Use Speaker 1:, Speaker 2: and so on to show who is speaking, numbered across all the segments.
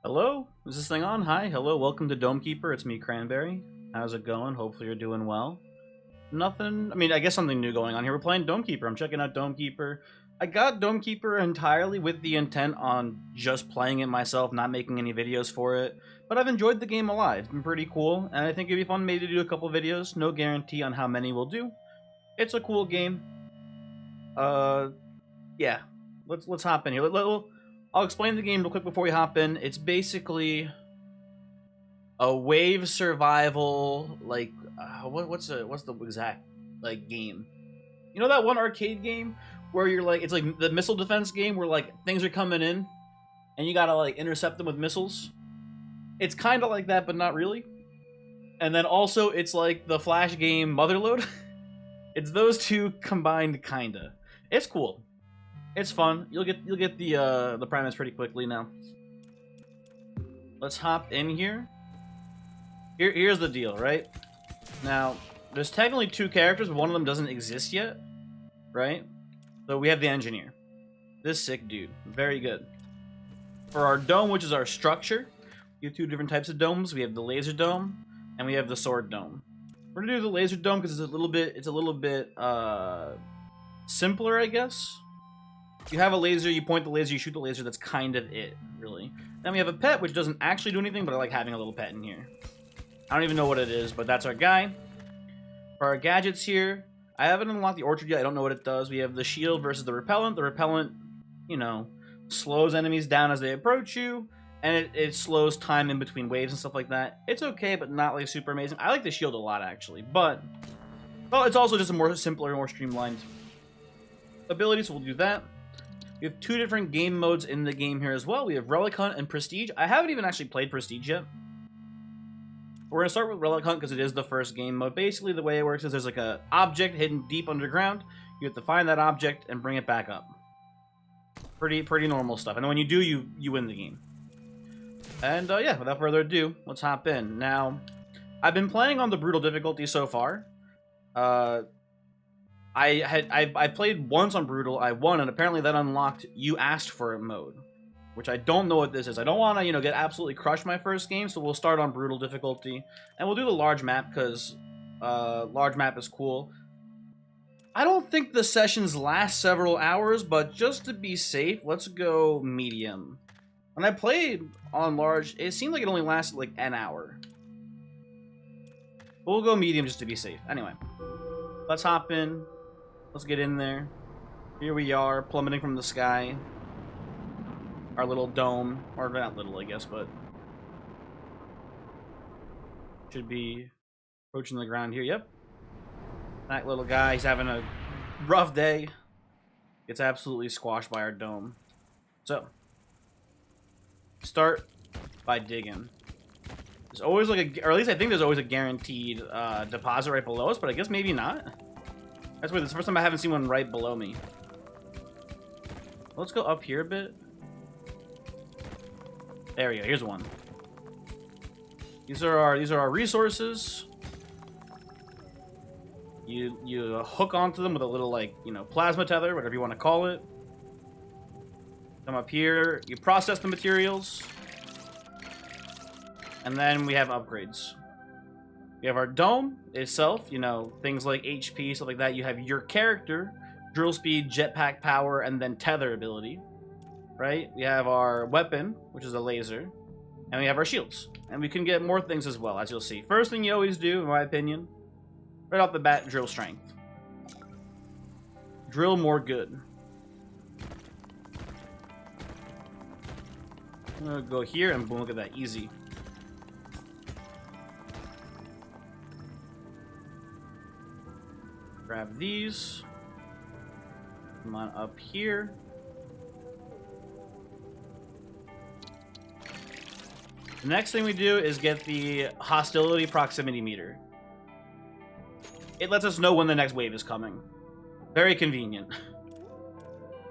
Speaker 1: Hello? Is this thing on? Hi, hello, welcome to Domekeeper. It's me, Cranberry. How's it going? Hopefully you're doing well. Nothing, I guess something new going on here. We're playing Domekeeper. I'm checking out Domekeeper. I got Domekeeper entirely with the intent on just playing it myself, not making any videos for it. But I've enjoyed the game a lot. It's been pretty cool, and I think it'd be fun maybe to do a couple videos. No guarantee on how many we'll do. It's a cool game. Yeah. Let's hop in here. I'll explain the game real quick before we hop in. It's basically a wave survival, like what's the exact like game? You know that one arcade game where you're like, it's like the missile defense game where like things are coming in and you gotta like intercept them with missiles. It's kind of like that, but not really. And then also it's like the Flash game Motherload. It's those two combined, kinda. It's cool. It's fun. You'll get the premise pretty quickly now. Let's hop in here. Here's the deal, right? Now, there's technically two characters, but one of them doesn't exist yet, right? So we have the engineer. This sick dude. Very good. For our dome, which is our structure, we have two different types of domes. We have the laser dome, and we have the sword dome. We're gonna do the laser dome because it's a little bit simpler, I guess. You have a laser, you point the laser, you shoot the laser, that's kind of it, really. Then we have a pet, which doesn't actually do anything, but I like having a little pet in here. I don't even know what it is, but that's our guy. For our gadgets here, I haven't unlocked the orchard yet, I don't know what it does. We have the shield versus the repellent. The repellent, you know, slows enemies down as they approach you, and it slows time in between waves and stuff like that. It's okay, but not like super amazing. I like the shield a lot, actually, but well, it's also just a more simpler, more streamlined ability, so we'll do that. We have two different game modes in the game here as well. We have Relic Hunt and Prestige. I haven't even actually played Prestige yet. We're going to start with Relic Hunt because it is the first game mode. Basically, the way it works is there's like an object hidden deep underground. You have to find that object and bring it back up. Pretty normal stuff. And when you do, you win the game. And yeah, without further ado, let's hop in. Now, I've been playing on the brutal difficulty so far. I played once on brutal, I won, and apparently that unlocked you asked for it mode, which I don't know what this is. I don't want to, get absolutely crushed my first game, so we'll start on brutal difficulty, and we'll do the large map because large map is cool. I don't think the sessions last several hours, but just to be safe, let's go medium. When I played on large, it seemed like it only lasted like an hour. We'll go medium just to be safe. Anyway, let's hop in. Let's get in there. Here we are, plummeting from the sky. Our little dome. Or not little, I guess, but should be approaching the ground here. Yep. That little guy, he's having a rough day. Gets absolutely squashed by our dome. So, start by digging. There's always like or at least I think there's always a guaranteed deposit right below us, but I guess maybe not. That's weird. This is the first time I haven't seen one right below me. Let's go up here a bit. There we go. Here's one. These are our resources. You hook onto them with a little plasma tether, whatever you want to call it. Come up here. You process the materials, and then we have upgrades. We have our dome itself, things like HP, stuff like that. You have your character, drill speed, jetpack power, and then tether ability, right? We have our weapon, which is a laser, and we have our shields. And we can get more things as well, as you'll see. First thing you always do, in my opinion, right off the bat, drill strength. Drill more good. I'm gonna go here, and boom, look at that, easy. Grab these. Come on up here. The next thing we do is get the hostility proximity meter. It lets us know when the next wave is coming. Very convenient.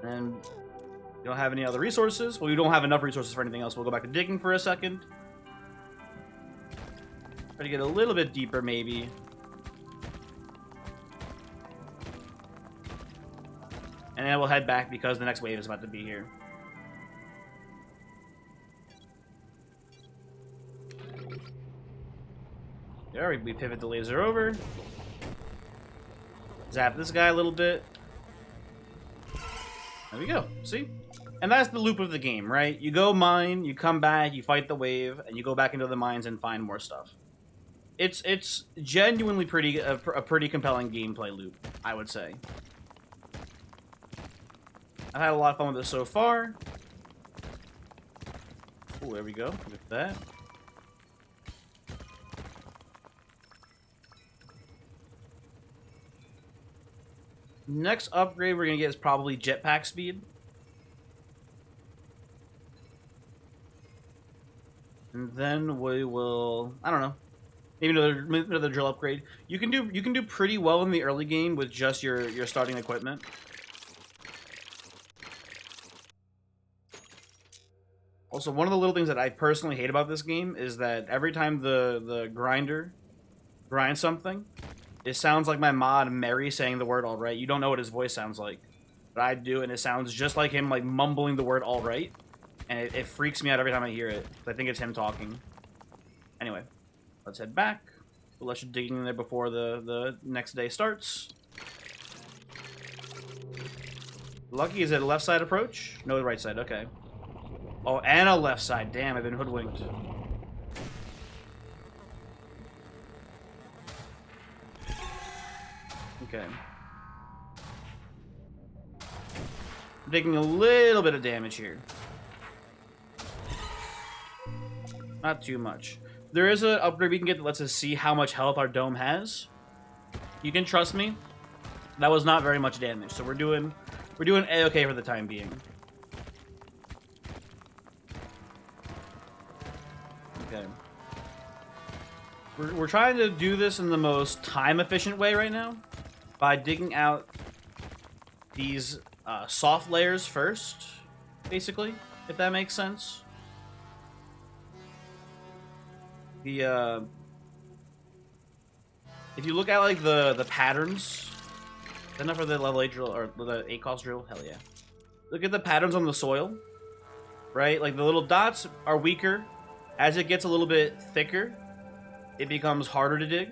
Speaker 1: And we don't have any other resources. Well, we don't have enough resources for anything else. We'll go back to digging for a second. Try to get a little bit deeper, maybe. And then we'll head back because the next wave is about to be here. There, we pivot the laser over. Zap this guy a little bit. There we go. See? And that's the loop of the game, right? You go mine, you come back, you fight the wave, and you go back into the mines and find more stuff. It's genuinely a pretty compelling gameplay loop, I would say. I've had a lot of fun with this so far. Oh, there we go. Look at that. Next upgrade we're going to get is probably jetpack speed. And then we will, I don't know, maybe another drill upgrade. You can do pretty well in the early game with just your starting equipment. Also, one of the little things that I personally hate about this game is that every time the grinder grinds something, it sounds like my mod Mary saying the word "all right." You don't know what his voice sounds like, but I do, and it sounds just like him, like mumbling the word "all right," and it freaks me out every time I hear it. I think it's him talking. Anyway, let's head back. We'll let you dig in there before the next day starts. Lucky, is it a left side approach? No, the right side. Okay. Oh, and a left side. Damn, I've been hoodwinked. Okay. I'm taking a little bit of damage here. Not too much. There is an upgrade we can get that lets us see how much health our dome has. You can trust me. That was not very much damage, so we're doing A-okay for the time being. Okay. We're trying to do this in the most time-efficient way right now by digging out these soft layers first, basically, if that makes sense. The if you look at like the patterns, enough for the level 8 drill or the 8 cost drill, hell yeah. Look at the patterns on the soil, right? Like the little dots are weaker. As it gets a little bit thicker, it becomes harder to dig.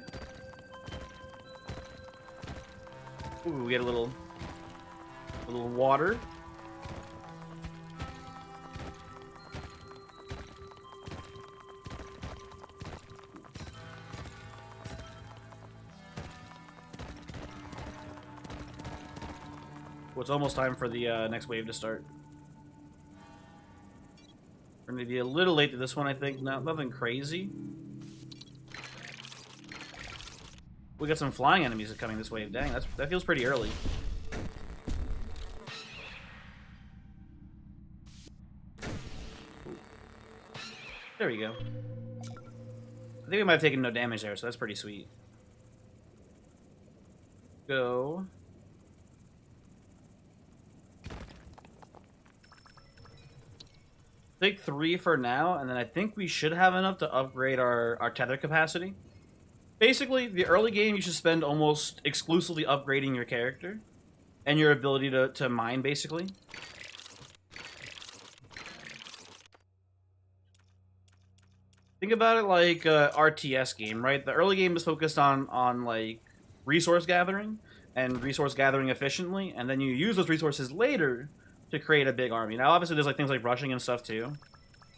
Speaker 1: Ooh, we get a little water. Well, it's almost time for the next wave to start. We're going to be a little late to this one, I think. Nothing crazy. We got some flying enemies coming this wave. Dang, that feels pretty early. Ooh. There we go. I think we might have taken no damage there, so that's pretty sweet. Go. Take 3 for now, and then I think we should have enough to upgrade our tether capacity. Basically, the early game you should spend almost exclusively upgrading your character and your ability to mine, basically. Think about it like a RTS game, right? The early game is focused on like resource gathering and resource gathering efficiently, and then you use those resources later to create a big army. Now, obviously, there's like things like rushing and stuff too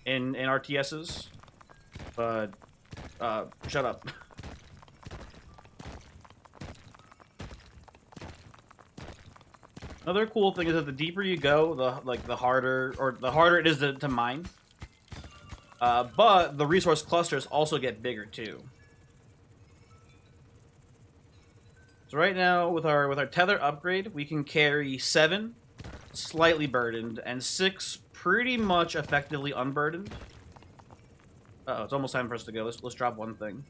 Speaker 1: in RTSs, but shut up. Another cool thing is that the deeper you go, the harder it is to mine. But the resource clusters also get bigger too. So right now, with our tether upgrade, we can carry 7 slightly burdened and 6 pretty much effectively unburdened. Uh-oh, it's almost time for us to go. Let's drop one thing.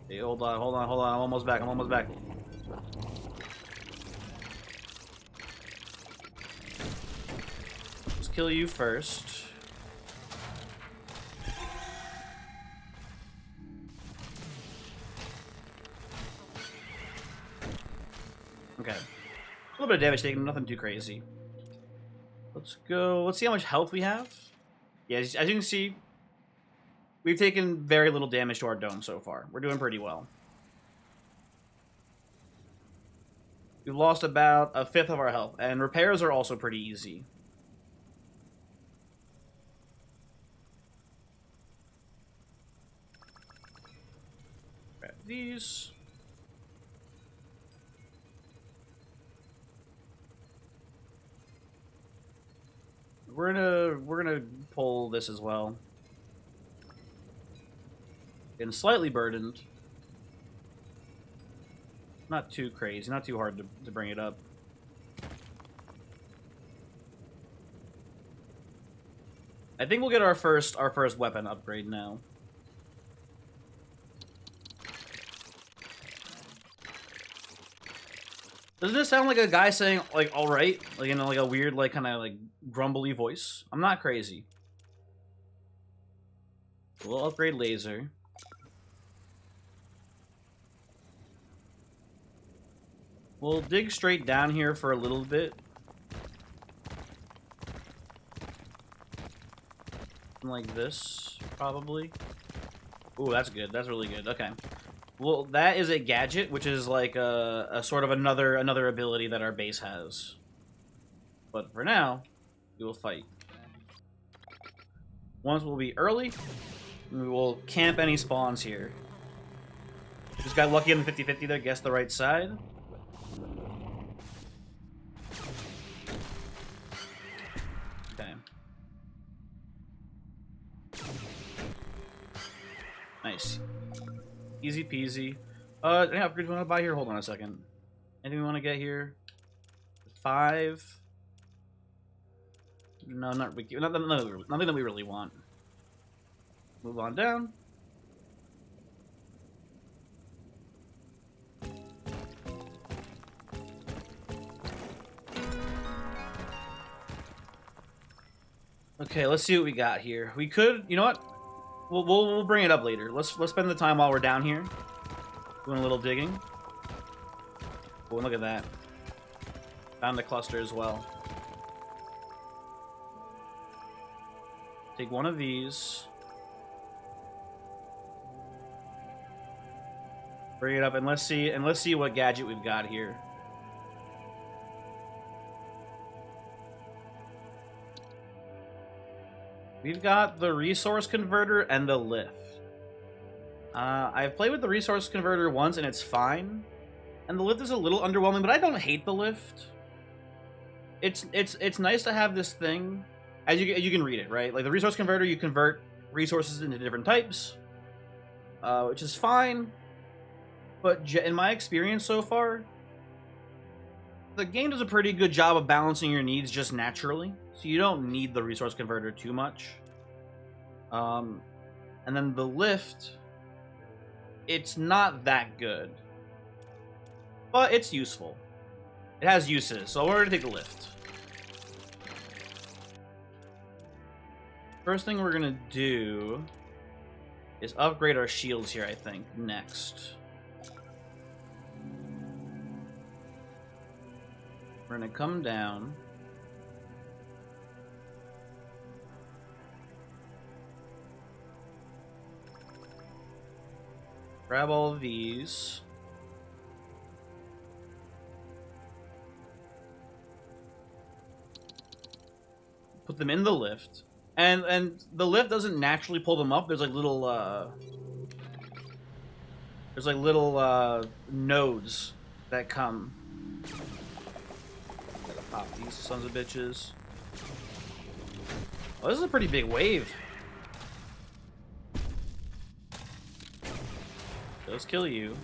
Speaker 1: Hey, hold on. I'm almost back. Let's kill you first. Okay. A little bit of damage taken, nothing too crazy. Let's go. Let's see how much health we have. Yeah, as you can see, We've taken very little damage to our dome so far. We're doing pretty well. We've lost about a fifth of our health, and repairs are also pretty easy. Grab these. We're gonna pull this as well. Getting slightly burdened. Not too crazy, not too hard to bring it up. I think we'll get our first weapon upgrade now. Doesn't this sound like a guy saying, like, alright? Like, you know, like a weird, like, kind of, like, grumbly voice? I'm not crazy. We'll upgrade laser. We'll dig straight down here for a little bit. Like this, probably. Ooh, that's good. That's really good. Okay. Well, that is a gadget, which is like a sort of another ability that our base has. But for now, we will fight. Once we'll be early, we will camp any spawns here. Just got lucky on the 50-50 there, guessed the right side. Okay. Nice. Easy peasy. Any upgrades we want to buy here? Hold on a second. Anything we want to get here? 5. No, nothing that we really want. Move on down. Okay, let's see what we got here. We could, you know what? We'll bring it up later. Let's spend the time while we're down here doing a little digging. Oh, and look at that. Found the cluster as well. Take one of these. Bring it up and let's see what gadget we've got here. We've got the resource converter and the lift. I've played with the resource converter once and it's fine. And the lift is a little underwhelming, but I don't hate the lift. It's nice to have this thing. As you can read it, right? Like the resource converter, you convert resources into different types, which is fine. But in my experience so far, the game does a pretty good job of balancing your needs just naturally. So you don't need the resource converter too much. And then the lift, it's not that good. But it's useful. It has uses, so we're going to take the lift. First thing we're going to do is upgrade our shields here, I think, next. We're going to come down. Grab all of these. Put them in the lift. And the lift doesn't naturally pull them up. There's like little nodes that come. Gotta pop these sons of bitches. Oh, this is a pretty big wave. Those kill you.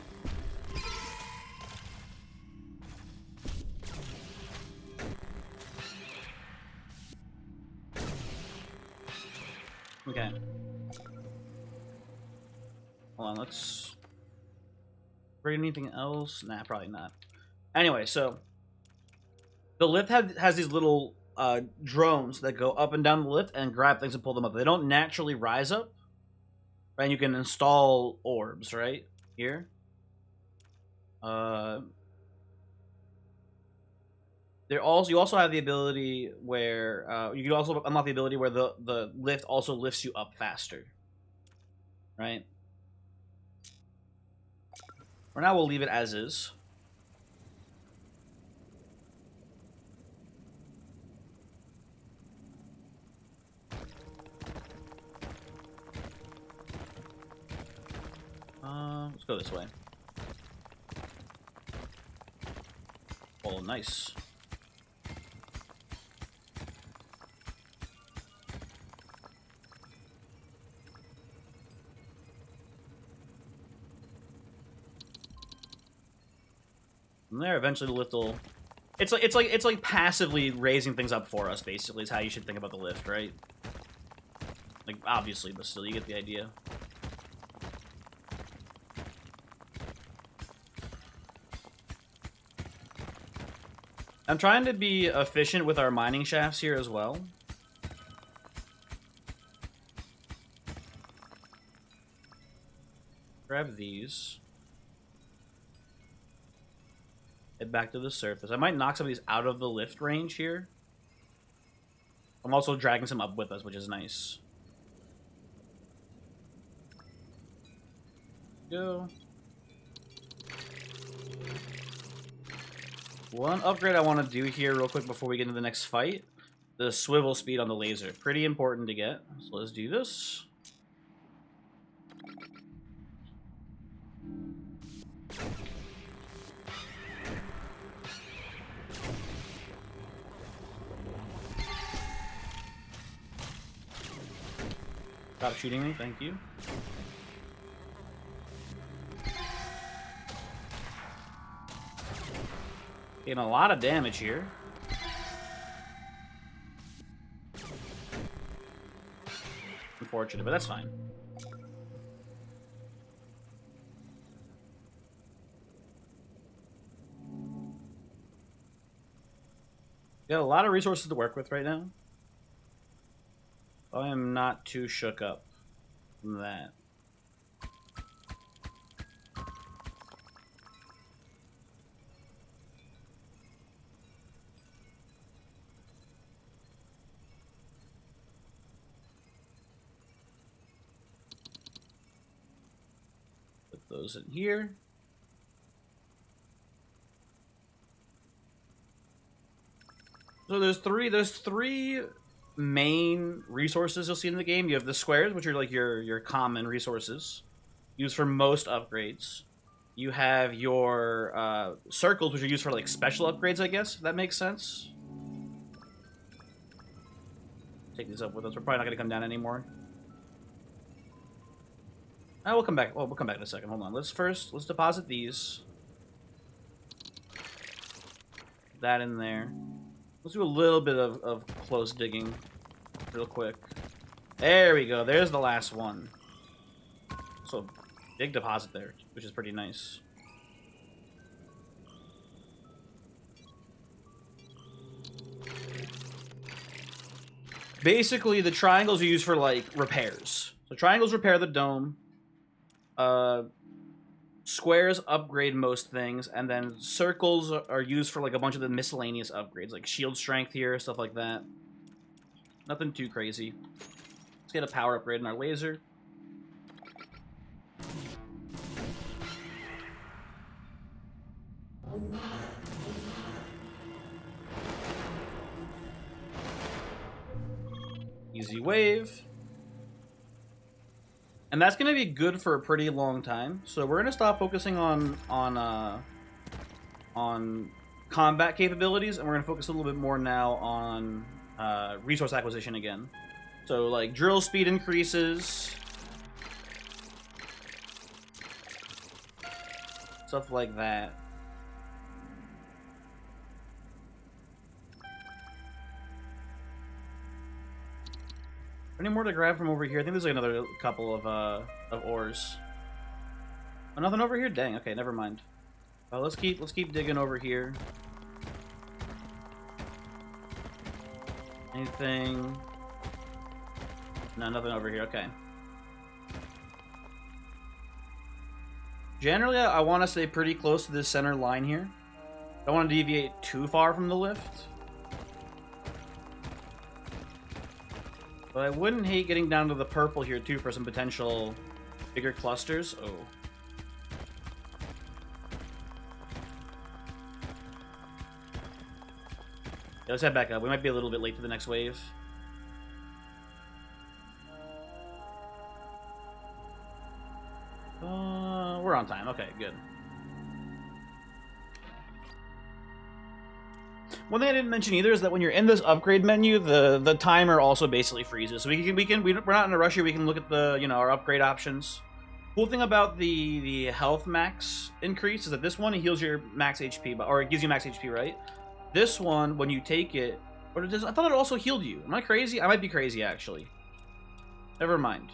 Speaker 1: Okay. Hold on, let's... Bring anything else? Nah, probably not. Anyway, so... The lift has these little drones that go up and down the lift and grab things and pull them up. They don't naturally rise up. Right? And you can install orbs, right? Here. You also have the ability where you can also unlock the ability where the lift also lifts you up faster. right? For now, we'll leave it as is. Let's go this way. Oh, nice. From there, eventually the lift will... It's like passively raising things up for us, basically, is how you should think about the lift, right? Like, obviously, but still, you get the idea. I'm trying to be efficient with our mining shafts here as well. Grab these. Head back to the surface. I might knock some of these out of the lift range here. I'm also dragging some up with us, which is nice. Go. One upgrade I want to do here real quick before we get into the next fight. The swivel speed on the laser. Pretty important to get. So let's do this. Stop shooting me, thank you. Getting a lot of damage here. Unfortunate, but that's fine. Got a lot of resources to work with right now. I am not too shook up from that. Put those in here. So there's three main resources you'll see in the game. You have the squares, which are like your common resources used for most upgrades. You have your circles, which are used for like special upgrades, I guess, if that makes sense. Take these up with us. We're probably not gonna come down anymore. We'll come back. Well, we'll come back in a second. Hold on. Let's deposit these. That in there. Let's do a little bit of close digging real quick. There we go. There's the last one. So, big deposit there, which is pretty nice. Basically, the triangles are used for, like, repairs. So triangles repair the dome. Squares upgrade most things, and then circles are used for like a bunch of the miscellaneous upgrades, like shield strength here, stuff like that. Nothing too crazy. Let's get a power upgrade in our laser. Easy wave. And that's going to be good for a pretty long time. So we're going to stop focusing on combat capabilities, and we're going to focus a little bit more now on resource acquisition again. So like drill speed increases, stuff like that. Any more to grab from over here? I think there's like another couple of ores. Oh, nothing over here? Dang. Okay, never mind. Well, let's keep digging over here. Anything? No, nothing over here. Okay. Generally, I want to stay pretty close to this center line here. Don't want to deviate too far from the lift. But I wouldn't hate getting down to the purple here, too, for some potential Bigger clusters. Oh. Yeah, let's head back up. We might be a little bit late to the next wave. We're on time. Okay, good. One thing I didn't mention either is that when you're in this upgrade menu, the timer also basically freezes. So we're not in a rush here. We can look at the our upgrade options. Cool thing about the health max increase is that this one heals your max HP, or it gives you max HP, right? This one, when you take it, or it does, I thought it also healed you. Am I crazy? I might be crazy actually. Never mind.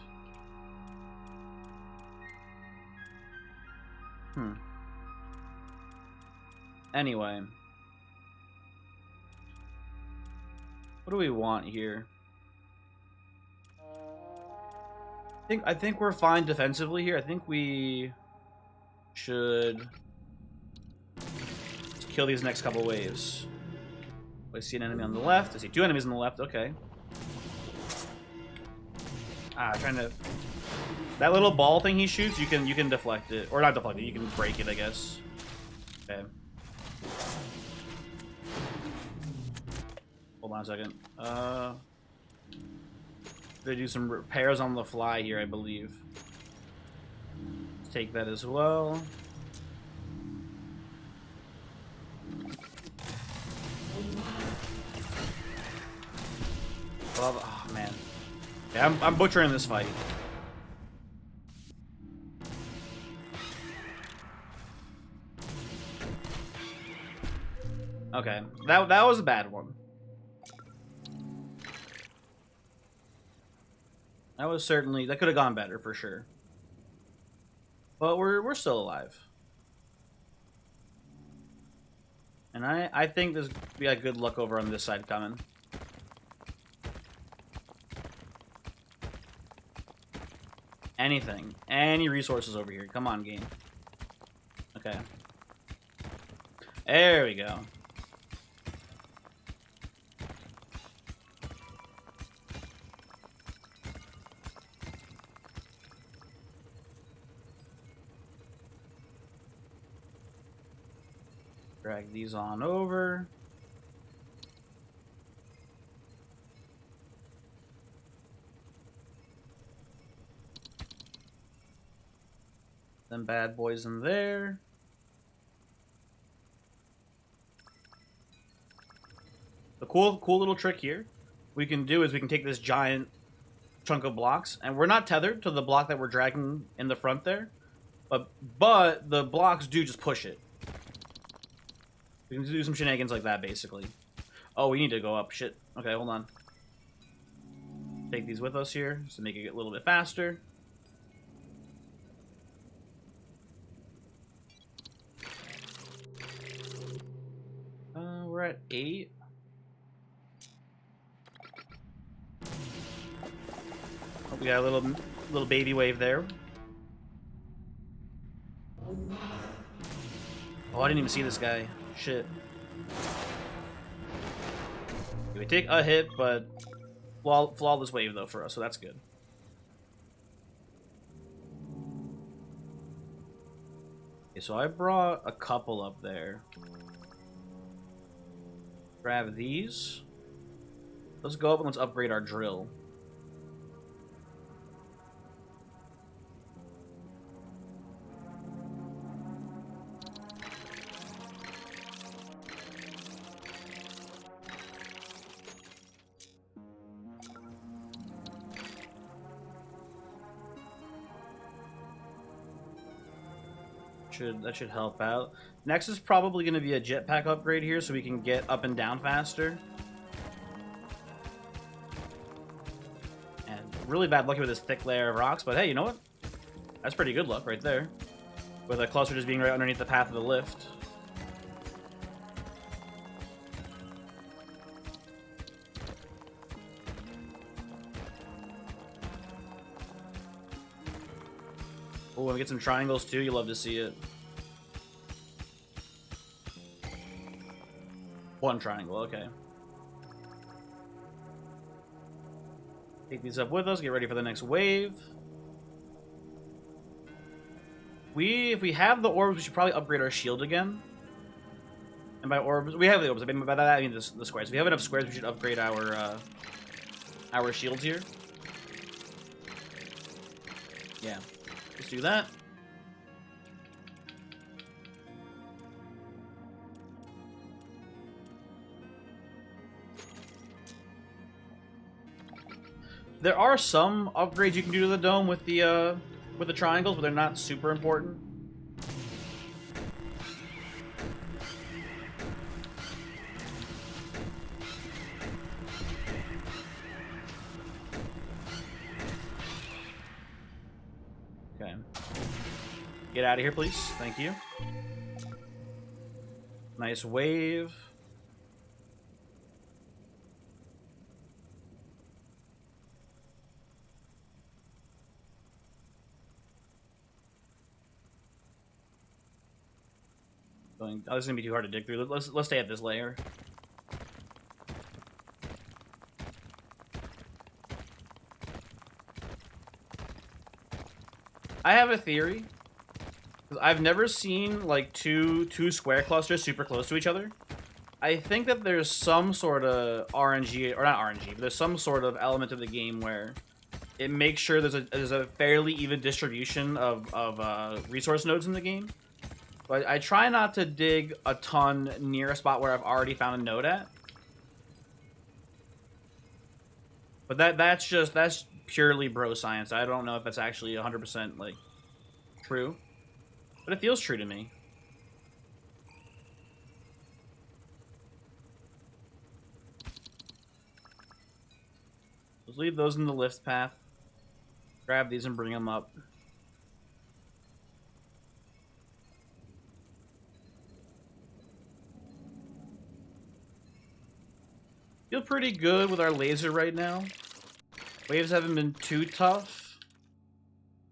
Speaker 1: Anyway. What do we want here? I think we're fine defensively here. I think we should kill these next couple waves. I see an enemy on the left. I see 2 enemies on the left. Okay. Trying to... That little ball thing he shoots, you can deflect it. Or not deflect it, you can break it, I guess. Okay. Hold on a second. They do some repairs on the fly here, I believe. Take that as well. Well, oh man. Yeah, I'm butchering this fight. Okay, that was a bad one. That could have gone better for sure. But we're still alive. And I think we got good luck over on this side coming. Anything. Any resources over here. Come on, game. Okay. There we go. Drag these on over. Them bad boys in there. The cool little trick here we can do is we can take this giant chunk of blocks, and we're not tethered to the block that we're dragging in the front there, but the blocks do just push it. We can do some shenanigans like that, basically. Oh, we need to go up. Shit. Okay, hold on. Take these with us here, just to make it a little bit faster. We're at 8. Oh, we got a little baby wave there. Oh, I didn't even see this guy. Shit. We take a hit, but flawless wave though for us, so that's good. Okay, so I brought a couple up there. Grab these. Let's go up and let's upgrade our drill. That should help out. Next is probably going to be a jetpack upgrade here so we can get up and down faster. And really bad luck with this thick layer of rocks, but hey, you know what? That's pretty good luck right there. With a cluster just being right underneath the path of the lift. Oh, and we get some triangles too. You love to see it. One triangle, okay. Take these up with us. Get ready for the next wave. If we have the orbs, we should probably upgrade our shield again. And by orbs, we have the orbs. I mean, by that I mean the squares. If we have enough squares, we should upgrade our shields here. Yeah, let's do that. There are some upgrades you can do to the dome with the triangles, but they're not super important. Okay. Get out of here, please. Thank you. Nice wave. Oh, this is gonna be too hard to dig through. Let's stay at this layer. I have a theory. I've never seen like two square clusters super close to each other. I think that there's some sort of RNG, or not RNG, but there's some sort of element of the game where it makes sure there's a fairly even distribution of resource nodes in the game. But I try not to dig a ton near a spot where I've already found a node at. But that's purely bro science. I don't know if that's actually 100% like true, but it feels true to me. Let's leave those in the lift path. Grab these and bring them up. Feel pretty good with our laser right now. Waves haven't been too tough.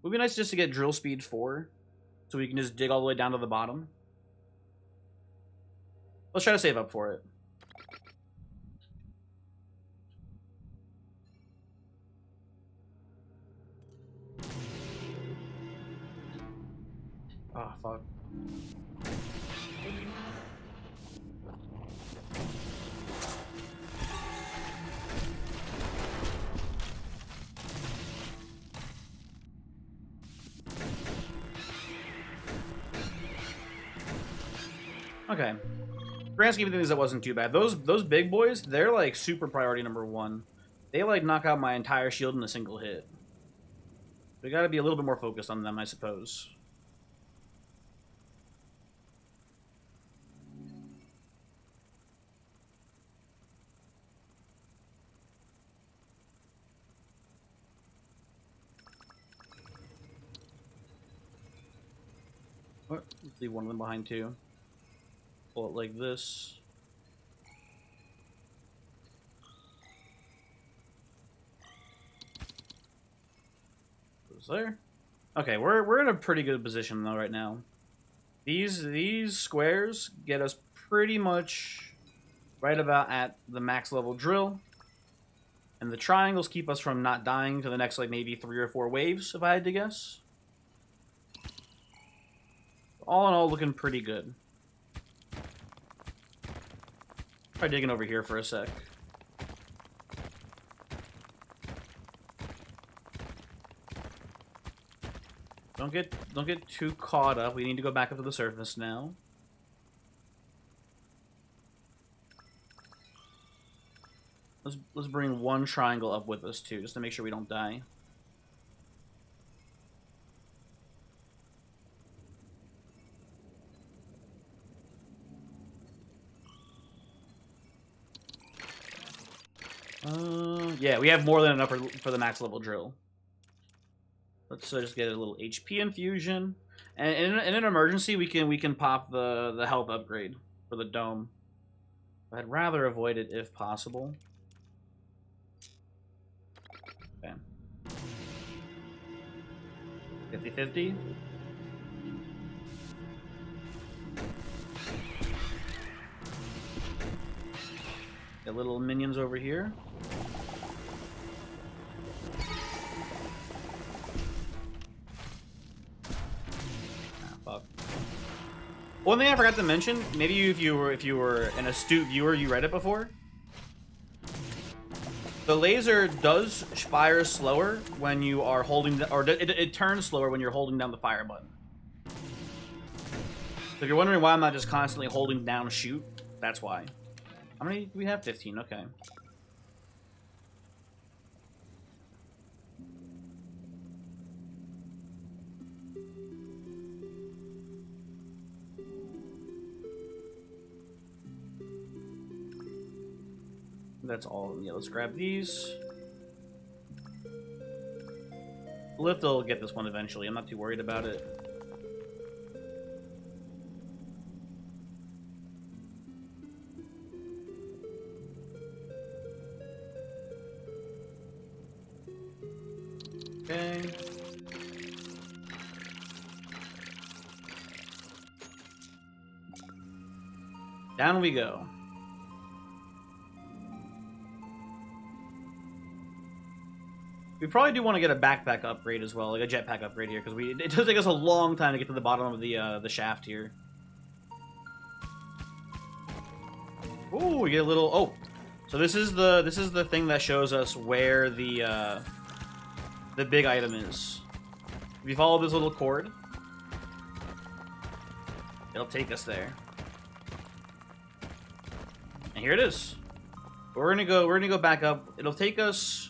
Speaker 1: Would be nice just to get drill speed 4, so we can just dig all the way down to the bottom. Let's try to save up for it. Oh, fuck. Okay. Grand scheme of things, that wasn't too bad. Those big boys, they're like super priority number 1. They like knock out my entire shield in a single hit. We gotta be a little bit more focused on them, I suppose. Oh, let's leave one of them behind too. Pull it like this. Goes there. Okay, we're in a pretty good position though right now. These squares get us pretty much right about at the max level drill. And the triangles keep us from not dying to the next like maybe 3 or 4 waves, if I had to guess. All in all, looking pretty good. Try digging over here for a sec. Don't get too caught up. We need to go back up to the surface now. Let's bring one triangle up with us too, just to make sure we don't die. Yeah, we have more than enough for the max level drill. Let's just get a little HP infusion, and in an emergency, we can pop the health upgrade for the dome. I'd rather avoid it if possible. Okay. 50-50. Got little minions over here. One thing I forgot to mention, maybe if you were an astute viewer, you read it before. The laser does fire slower when you are holding, it turns slower when you're holding down the fire button. So if you're wondering why I'm not just constantly holding down shoot, that's why. How many do we have? 15. Okay. That's all. Yeah, let's grab these. Lift will get this one eventually. I'm not too worried about it. Okay. Down we go. We probably do want to get a backpack upgrade as well, like a jetpack upgrade here, because it does take us a long time to get to the bottom of the shaft here. Ooh, we get a little. Oh, so this is the thing that shows us where the big item is. If you follow this little cord, it'll take us there. And here it is. We're gonna go back up. It'll take us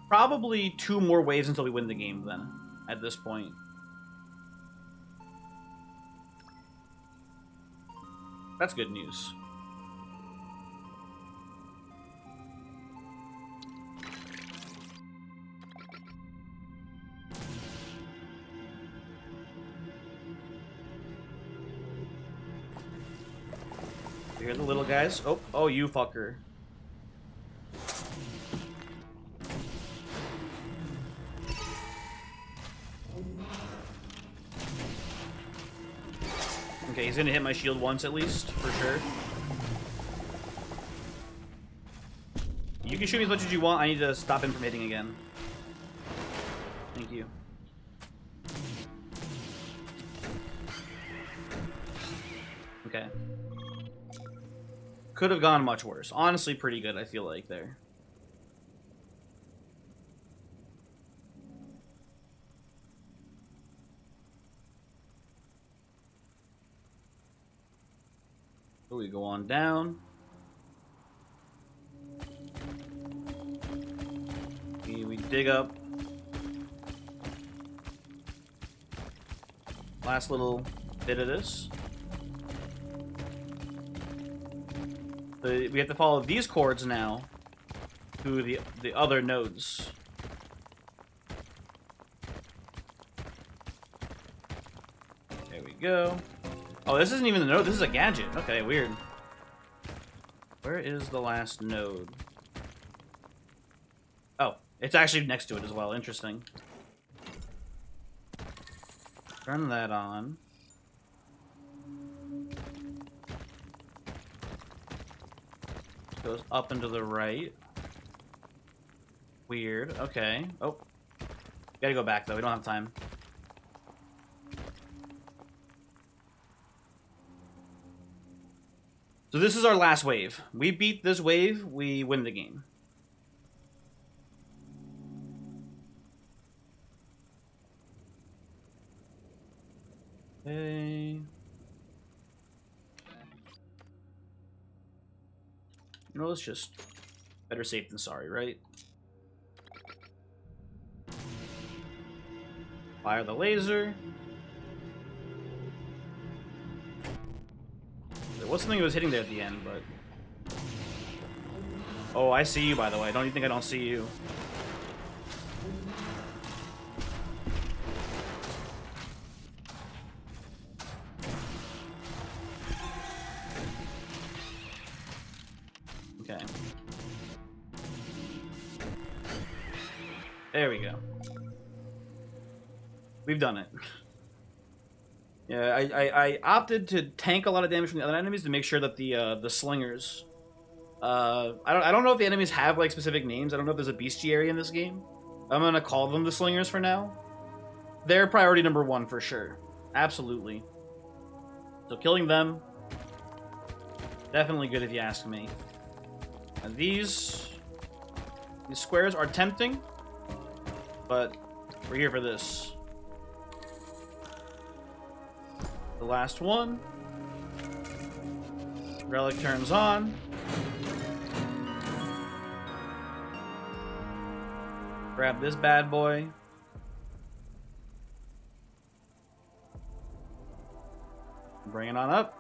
Speaker 1: probably 2 more waves until we win the game then, at this point. That's good news. You hear the little guys? Oh, you fucker. Okay, he's gonna hit my shield once at least, for sure. You can shoot me as much as you want. I need to stop him from hitting again. Thank you. Okay. Could have gone much worse. Honestly, pretty good, I feel like, there. So we go on down. We dig up. Last little bit of this. We have to follow these cords now to the other nodes. There we go. Oh, this isn't even the node. This is a gadget. Okay, weird. Where is the last node? Oh, it's actually next to it as well. Interesting. Turn that on. Goes up and to the right. Weird. Okay. Oh. Gotta go back, though. We don't have time. So this is our last wave. We beat this wave, we win the game. Okay. You know, let's just... Better safe than sorry, right? Fire the laser. There was something that was hitting there at the end, but... Oh, I see you, by the way. Don't you think I don't see you? Okay. There we go. We've done it. Yeah, I opted to tank a lot of damage from the other enemies to make sure that the slingers. I don't know if the enemies have like specific names. I don't know if there's a bestiary in this game. I'm gonna call them the slingers for now. They're priority number 1 for sure. Absolutely. So killing them, definitely good if you ask me. And these squares are tempting, but we're here for this. The last one. Relic turns on. Grab this bad boy. Bring it on up.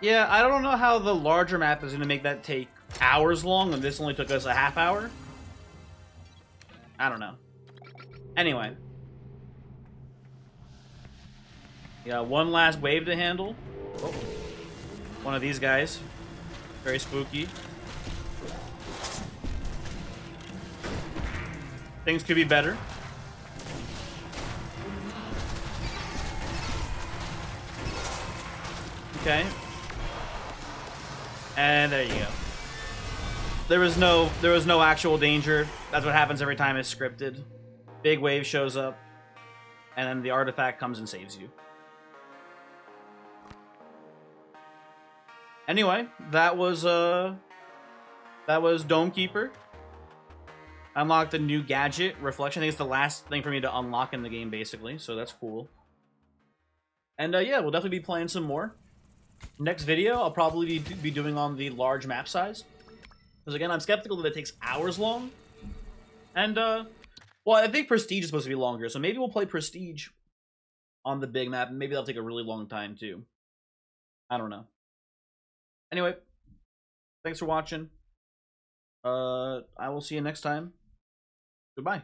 Speaker 1: Yeah, I don't know how the larger map is going to make that take hours long, and this only took us a half hour. I don't know. Anyway. We got one last wave to handle. Oh. One of these guys. Very spooky. Things could be better. Okay. And there you go. There was no actual danger. That's what happens every time it's scripted. Big wave shows up, and then the artifact comes and saves you. Anyway, that was Dome Keeper. I unlocked a new gadget, Reflection. I think it's the last thing for me to unlock in the game, basically, so that's cool. And yeah, we'll definitely be playing some more. Next video, I'll probably be doing on the large map size. Because again, I'm skeptical that it takes hours long. And, well, I think Prestige is supposed to be longer, so maybe we'll play Prestige on the big map, and maybe that'll take a really long time, too. I don't know. Anyway, thanks for watching. I will see you next time. Goodbye.